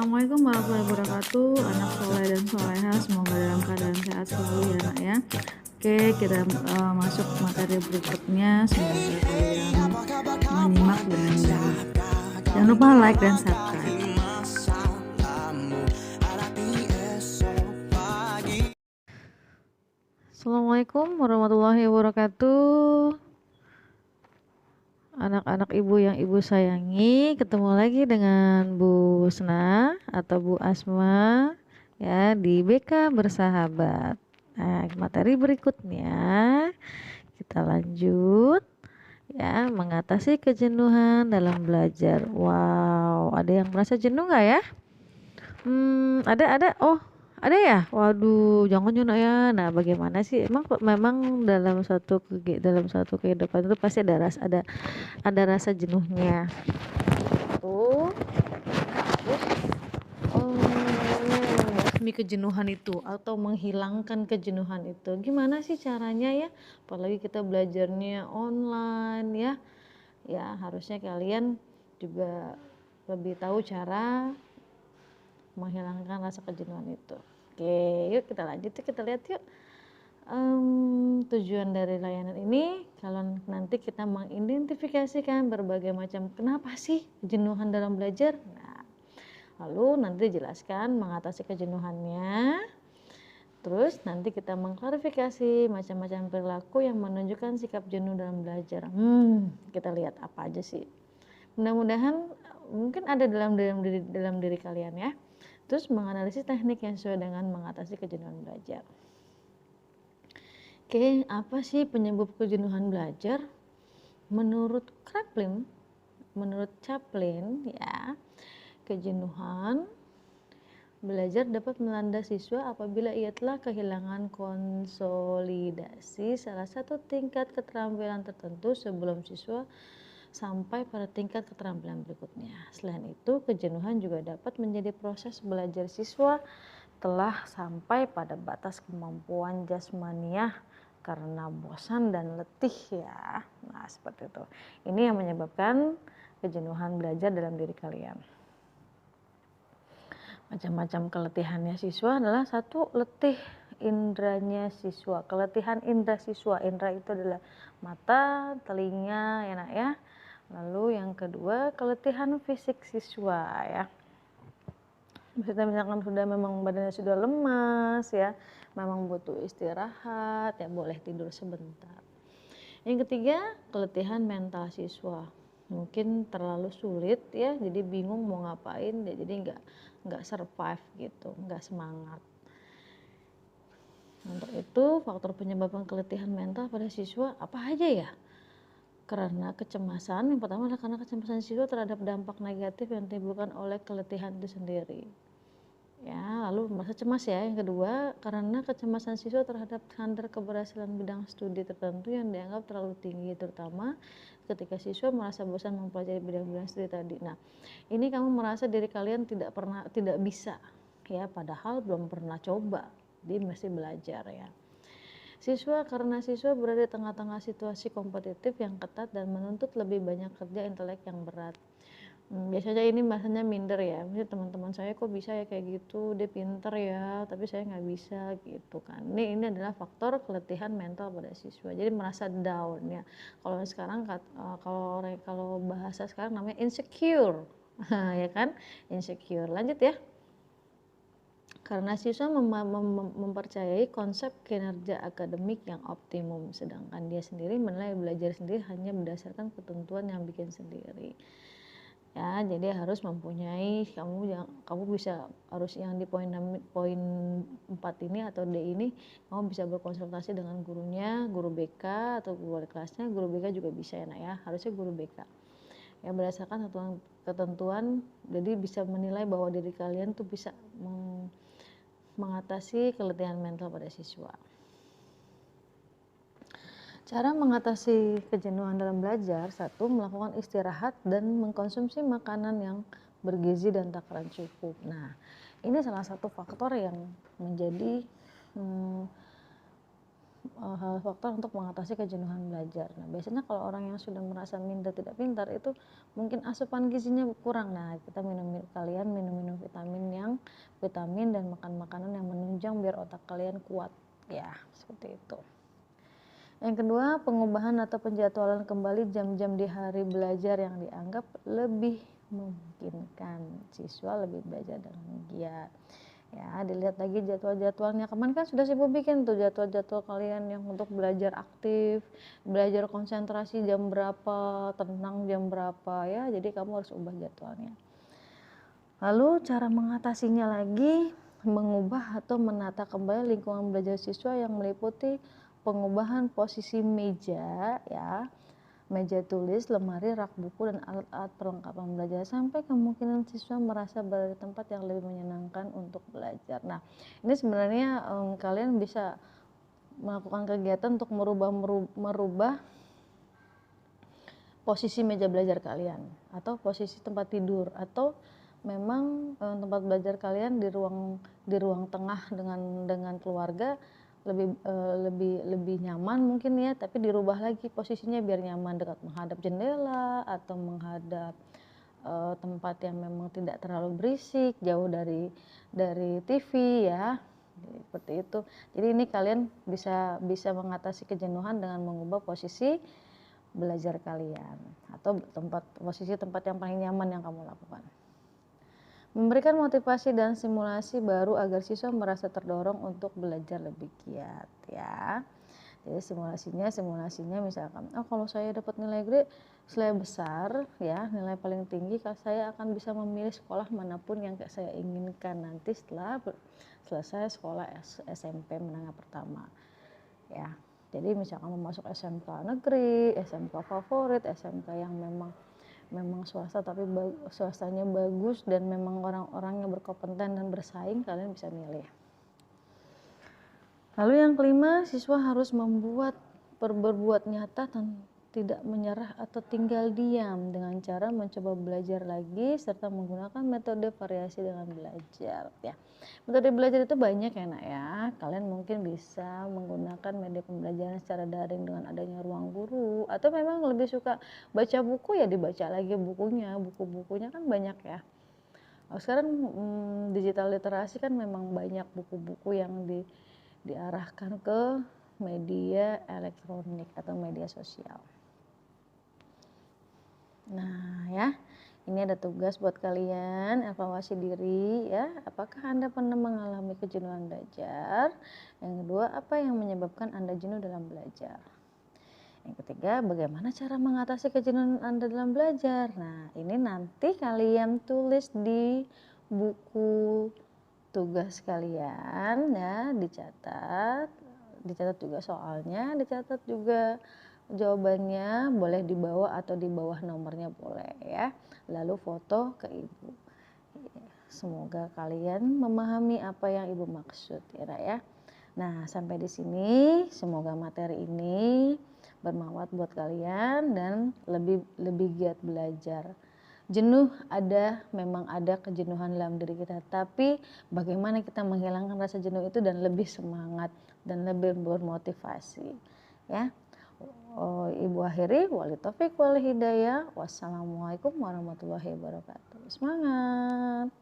Assalamualaikum warahmatullahi wabarakatuh. Anak soleh dan soleha, semoga dalam keadaan sehat selalu ya nak ya. Oke, kita masuk materi berikutnya. Semoga kalian menyimak dengan baik. Jangan lupa like dan subscribe. Assalamualaikum warahmatullahi wabarakatuh. Anak-anak ibu yang ibu sayangi, ketemu lagi dengan Bu Sna atau Bu Asma ya di BK Bersahabat. Nah, materi berikutnya kita lanjut ya, mengatasi kejenuhan dalam belajar. Wow, ada yang merasa jenuh nggak ya? Ada. Oh, ada ya? Waduh, jangan nyuna ya. Nah, bagaimana sih? Memang dalam satu kehidupan itu pasti ada rasa jenuhnya. Tuh, terus membasmi kejenuhan itu atau menghilangkan kejenuhan itu. Gimana sih caranya ya? Apalagi kita belajarnya online ya. Ya, harusnya kalian juga lebih tahu cara menghilangkan rasa kejenuhan itu. Oke, yuk kita lanjut, kita lihat yuk. Tujuan dari layanan ini kalau nanti kita mengidentifikasikan berbagai macam kenapa sih kejenuhan dalam belajar. Nah, lalu nanti dijelaskan mengatasi kejenuhannya. Terus nanti kita mengklarifikasi macam-macam perilaku yang menunjukkan sikap jenuh dalam belajar. Kita lihat apa aja sih. Mudah-mudahan mungkin ada dalam diri kalian ya. Terus menganalisis teknik yang sesuai dengan mengatasi kejenuhan belajar. Oke, apa sih penyebab kejenuhan belajar? Menurut Chaplin ya, kejenuhan belajar dapat melanda siswa apabila ia telah kehilangan konsolidasi salah satu tingkat keterampilan tertentu sebelum siswa sampai pada tingkat keterampilan berikutnya. Selain itu, kejenuhan juga dapat menjadi proses belajar siswa telah sampai pada batas kemampuan jasmaniah karena bosan dan letih ya. Nah, seperti itu. Ini yang menyebabkan kejenuhan belajar dalam diri kalian. Macam-macam keletihannya siswa adalah satu, letih indranya siswa. Keletihan indra siswa. Indra itu adalah mata, telinga ya nak ya. Lalu yang kedua, keletihan fisik siswa ya. Misalkan memang badannya sudah lemas ya, memang butuh istirahat ya, boleh tidur sebentar. Yang ketiga, keletihan mental siswa. Mungkin terlalu sulit ya, jadi bingung mau ngapain, jadi nggak survive gitu, nggak semangat. Untuk itu, faktor penyebab keletihan mental pada siswa apa aja ya? Karena kecemasan, yang pertama adalah karena kecemasan siswa terhadap dampak negatif yang ditimbulkan oleh keletihan itu sendiri. Ya, lalu merasa cemas ya. Yang kedua, karena kecemasan siswa terhadap standar keberhasilan bidang studi tertentu yang dianggap terlalu tinggi, terutama ketika siswa merasa bosan mempelajari bidang-bidang studi tadi. Nah, ini kamu merasa diri kalian tidak bisa ya, padahal belum pernah coba, dia masih belajar ya. Karena siswa berada di tengah-tengah situasi kompetitif yang ketat dan menuntut lebih banyak kerja intelek yang berat. Biasanya ini bahasanya minder ya, misalnya teman-teman saya kok bisa ya kayak gitu, dia pinter ya, tapi saya nggak bisa gitu kan. Ini adalah faktor keletihan mental pada siswa, jadi merasa down ya. Kalau sekarang kalau bahasa sekarang namanya insecure, ya kan, insecure. Lanjut ya. Karena siswa mempercayai konsep kinerja akademik yang optimum, sedangkan dia sendiri menilai belajar sendiri hanya berdasarkan ketentuan yang bikin sendiri. Ya, jadi harus mempunyai kamu bisa harus yang di poin 4 ini atau D ini, kamu bisa berkonsultasi dengan gurunya, guru BK atau guru wali kelasnya. Guru BK juga bisa ya nak ya, harusnya guru BK. Ya, berdasarkan ketentuan, jadi bisa menilai bahwa diri kalian tuh bisa mengatasi keletihan mental pada siswa. Cara mengatasi kejenuhan dalam belajar, satu, melakukan istirahat dan mengkonsumsi makanan yang bergizi dan takaran cukup. Nah, ini salah satu faktor yang menjadi faktor untuk mengatasi kejenuhan belajar. Nah, biasanya kalau orang yang sudah merasa minder tidak pintar itu mungkin asupan gizinya kurang. Nah, kalian minum vitamin dan makan makanan yang menunjang biar otak kalian kuat. Ya, seperti itu. Yang kedua, pengubahan atau penjadwalan kembali jam-jam di hari belajar yang dianggap lebih memungkinkan siswa lebih belajar dengan giat. Ya, dilihat lagi jadwal-jadwalnya. Kemarin kan sudah sibuk bikin tuh jadwal-jadwal kalian yang untuk belajar aktif, belajar konsentrasi jam berapa, tenang jam berapa ya. Jadi kamu harus ubah jadwalnya. Lalu cara mengatasinya lagi, mengubah atau menata kembali lingkungan belajar siswa yang meliputi pengubahan posisi meja ya, meja tulis, lemari, rak buku, dan alat-alat perlengkapan belajar sampai kemungkinan siswa merasa berada di tempat yang lebih menyenangkan untuk belajar. Nah, ini sebenarnya kalian bisa melakukan kegiatan untuk merubah posisi meja belajar kalian atau posisi tempat tidur, atau memang tempat belajar kalian di ruang tengah dengan keluarga lebih nyaman mungkin ya, tapi dirubah lagi posisinya biar nyaman, dekat menghadap jendela atau menghadap tempat yang memang tidak terlalu berisik, jauh dari TV ya, seperti itu. Jadi ini kalian bisa mengatasi kejenuhan dengan mengubah posisi belajar kalian atau posisi tempat yang paling nyaman yang kamu lakukan. Memberikan motivasi dan simulasi baru agar siswa merasa terdorong untuk belajar lebih giat ya. Jadi simulasinya misalkan, kalau saya dapat nilai besar ya, nilai paling tinggi, saya akan bisa memilih sekolah manapun yang saya inginkan nanti setelah selesai sekolah SMP menengah pertama ya. Jadi misalkan mau masuk SMK negeri, SMK favorit, SMK yang memang swasta tapi swastanya bagus dan memang orang-orangnya berkompeten dan bersaing, kalian bisa milih. Lalu yang kelima, siswa harus berbuat nyata dan tidak menyerah atau tinggal diam dengan cara mencoba belajar lagi serta menggunakan metode variasi dengan belajar ya. Metode belajar itu banyak ya nak ya. Kalian mungkin bisa menggunakan media pembelajaran secara daring dengan adanya ruang guru, atau memang lebih suka baca buku ya dibaca lagi buku-bukunya kan banyak ya. Sekarang digital literasi kan memang banyak buku-buku yang diarahkan ke media elektronik atau media sosial. Nah ya, ini ada tugas buat kalian, evaluasi diri ya. Apakah Anda pernah mengalami kejenuhan belajar? Yang kedua, apa yang menyebabkan Anda jenuh dalam belajar? Yang ketiga, bagaimana cara mengatasi kejenuhan Anda dalam belajar? Nah, ini nanti kalian tulis di buku tugas kalian ya, dicatat juga soalnya, dicatat juga jawabannya, boleh di bawah atau di bawah nomornya boleh ya. Lalu foto ke ibu. Semoga kalian memahami apa yang ibu maksud ya. Nah, sampai di sini semoga materi ini bermanfaat buat kalian dan lebih giat belajar. Jenuh memang ada kejenuhan dalam diri kita, tapi bagaimana kita menghilangkan rasa jenuh itu dan lebih semangat dan lebih bermotivasi ya. Ibu akhiri, wali taufik wal hidayah. Wassalamualaikum warahmatullahi wabarakatuh. Semangat.